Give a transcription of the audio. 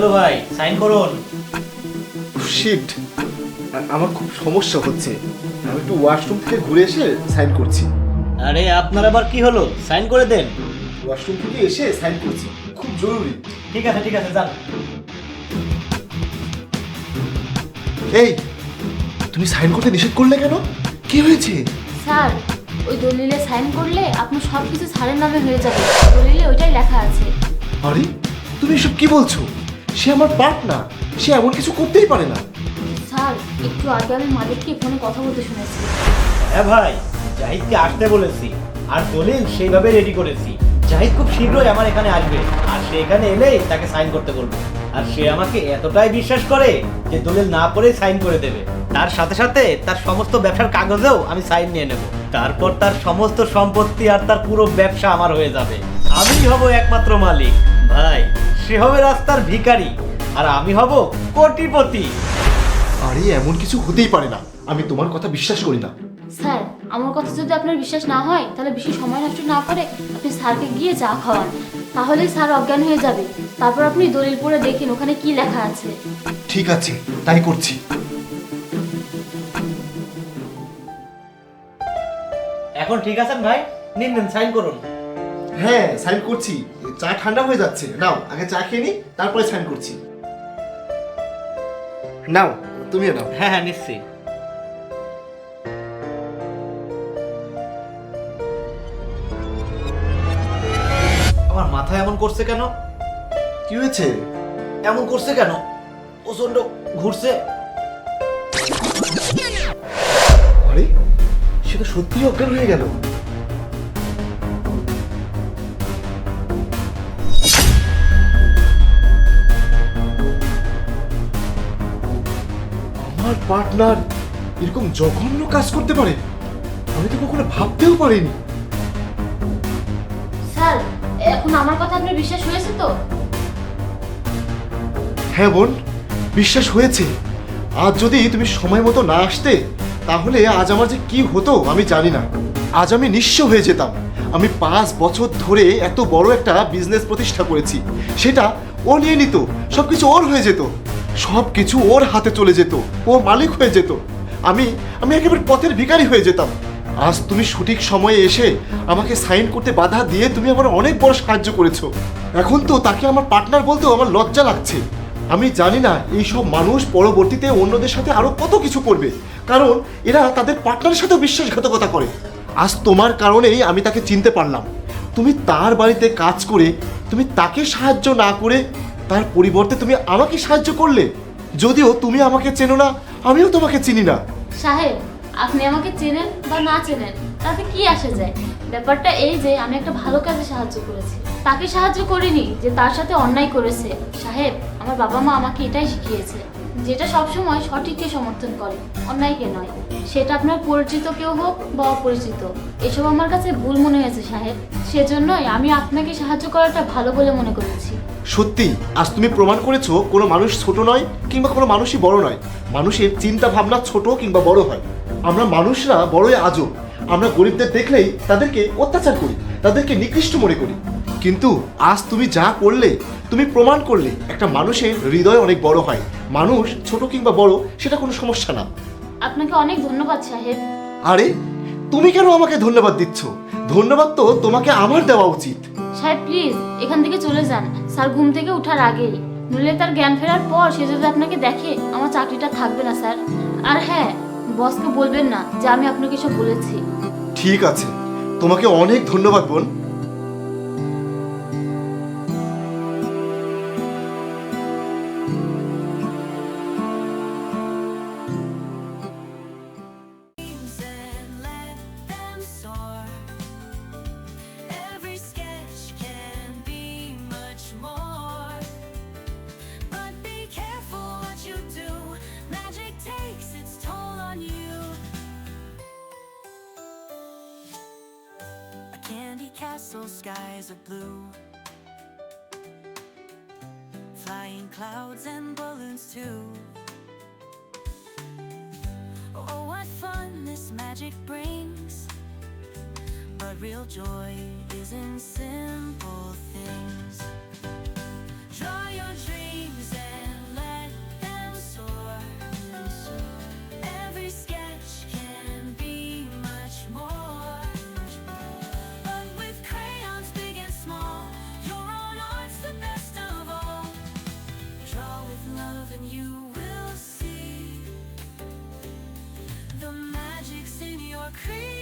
হলো ভাই, সাইন করুন। শিট, আমার খুব সমস্যা হচ্ছে। আমি একটু ওয়াশরুম থেকে ঘুরে এসে সাইন করছি। আরে আপনার আবার কি হলো, সাইন করে দেন। ওয়াশরুম থেকে এসে সাইন করছি, খুব জরুরি। ঠিক আছে যান। এই, তুমি সাইন করতে নিষেধ করলে কেন? কি হয়েছে? স্যার, ওই দলিলে সাইন করলে আপনার সব কিছু স্যারের নামে হয়ে যাবে। দলিলে ওইটাই লেখা আছে। আরে, তুমি এসব কি বলছো? সে আমার পার্টনার, সে এমন কিছু করতেই পারে না। স্যার, একটু আগে আমি মালিককে ফোনে কথা বলতে শুনেছি। হ্যাঁ ভাই, জাহিদকে আসতে বলেছি আর দলিল সেইভাবে রেডি করেছি। জাহিদ খুব শীঘ্রই আমার এখানে আসবে আর সে এখানে এলেই তাকে সাইন করতে বলবো। আর সে আমাকে এতটাই বিশ্বাস করে যে দলিল না পড়েই সাইন করে দেবে। তার সাথে সাথে তার সমস্ত ব্যবসার কাগজেও আমি সাইন নিয়ে নেব। তারপর তার সমস্ত সম্পত্তি আর তার পুরো ব্যবসা আমার হয়ে যাবে। আমিই হব একমাত্র মালিক। ভাই, সে হবে রাস্তার ভিখারি আর আমি হব কোটিপতি। আরে, এমন কিছু হতেই পারে না। আমি তোমার কথা বিশ্বাস করি না। স্যার, আমার কথা যদি আপনার বিশ্বাস না হয় তাহলে বেশি সময় নষ্ট না করে আপনি স্যারকে গিয়ে চা খাওয়ান। তাহলেই স্যার অজ্ঞান হয়ে যাবে। তারপর আপনি দলিল পড়ে দেখেন ওখানে কি লেখা আছে। ঠিক আছে, তাই করছি। এখন ঠিক আছেন ভাই? নিন সাইন করুন। হ্যাঁ, সাইন করছি। চা ঠান্ডা হয়ে যাচ্ছে, নাও আগে চা খেয়ে নি, তারপরে সাইন করছি। নাও, তুমিও নাও। হ্যাঁ নিশ্চয়ই। আমার মাথায় এমন করছে কেন? কি হয়েছে? এমন করছে কেন? প্রচন্ড ঘুরছে। আরে, সে তো সত্যিই অজ্ঞান হয়ে গেল। আমার পার্টনার এরকম জঘন্য কাজ করতে পারে, আমি তো কখনো ভাবতেও পারিনি। স্যার, এখন আমার কথা আপনার বিশ্বাস হয়েছে তো? হ্যাঁ বোন, বিশ্বাস হয়েছে। আজ যদি তুমি সময় মতো না আসতে তাহলে আজ আমার যে কি হতো আমি জানি না। আজ আমি নিঃস্ব হয়ে যেতাম। আমি 5 বছর ধরে এত বড় একটা বিজনেস প্রতিষ্ঠা করেছি, সেটা ও নিয়ে নিত। সবকিছু ওর হয়ে যেত, সবকিছু ওর হাতে চলে যেত, ও মালিক হয়ে যেত। আমি আমি একেবারে পথের ভিখারি হয়ে যেতাম। আজ তুমি সঠিক সময়ে এসে আমাকে সাইন করতে বাধা দিয়ে তুমি আমার অনেক বড় সাহায্য করেছো। এখন তো তাকে আমার পার্টনার বলতেও আমার লজ্জা লাগছে। আমি জানি না এইসব মানুষ পরবর্তীতে অন্যদের সাথে আরো কত কিছু করবে, কারণ এরা তাদের পার্টনারের সাথেও বিশ্বাসঘাতকতা করে। আজ তোমার কারণেই আমি তাকে চিনতে পারলাম। তুমি তার বাড়িতে কাজ করে তুমি তাকে সাহায্য না করে তার পরিবর্তে তুমি আমাকে সাহায্য করলে। যদিও তুমি আমাকে চেনো না, আমিও তোমাকে চিনি না। সাহেব, আপনি আমাকে চেনেন বা না চেনেন তাতে কি আসে যায়? ব্যাপারটা এই যে আমি একটা ভালো কাজে সাহায্য করেছি, তাকে সাহায্য করিনি যে তার সাথে অন্যায় করেছে। সাহেব, আমার বাবা মা আমাকে এটাই শিখিয়েছে, যেটা সবসময় সঠিককে সমর্থন করে, অন্যায়কে নয়। সেটা আপনার পরিচিত কেউ হোক বা অপরিচিত, এসব আমার কাছে ভুল মনে হয়েছে সাহেব। সেজন্যই আমি আপনাকে সাহায্য করাটা ভালো বলে মনে করেছি। সত্যি, আজ তুমি প্রমাণ করেছো কোনো মানুষ ছোট নয় কিংবা কোনো মানুষই বড় নয়। মানুষের চিন্তা ভাবনা ছোট কিংবা বড় হয়। আমরা মানুষরা বড়ই আজব। আমরা গরিবদের দেখলেই তাদেরকে অত্যাচার করি, তাদেরকে নিকৃষ্ট মনে করি। কিন্তু আজ তুমি যা করলে, তুমি প্রমাণ করলে একটা মানুষের হৃদয় অনেক বড় হয়। মানুষ ছোট কিংবা বড় সেটা কোনো সমস্যা না। আপনাকে অনেক ধন্যবাদ সাহেব। আরে, তুমি কেন আমাকে ধন্যবাদ দিচ্ছ? ধন্যবাদ তো তোমাকে আমার দেওয়া উচিত। সাহেব প্লিজ এখান থেকে চলে যান। স্যার ঘুম থেকে ওঠার আগেই, নইলে তার জ্ঞান ফেরার পর সে যদি আপনাকে দেখে আমার চাকরিটা থাকবে না স্যার। আর হ্যাঁ, বসকে বলবেন না যে আমি আপনাকে সব বলেছি। ঠিক আছে, তোমাকে অনেক ধন্যবাদ বোন। and let them soar. Every sketch can be much more, but be careful what you do. Magic takes its toll on you. A candy castle, skies are blue, flying clouds and balloons too. Oh, what fun this magic brings. But real joy is in simple things. Draw your dreams love and you will see the magic's in your creation.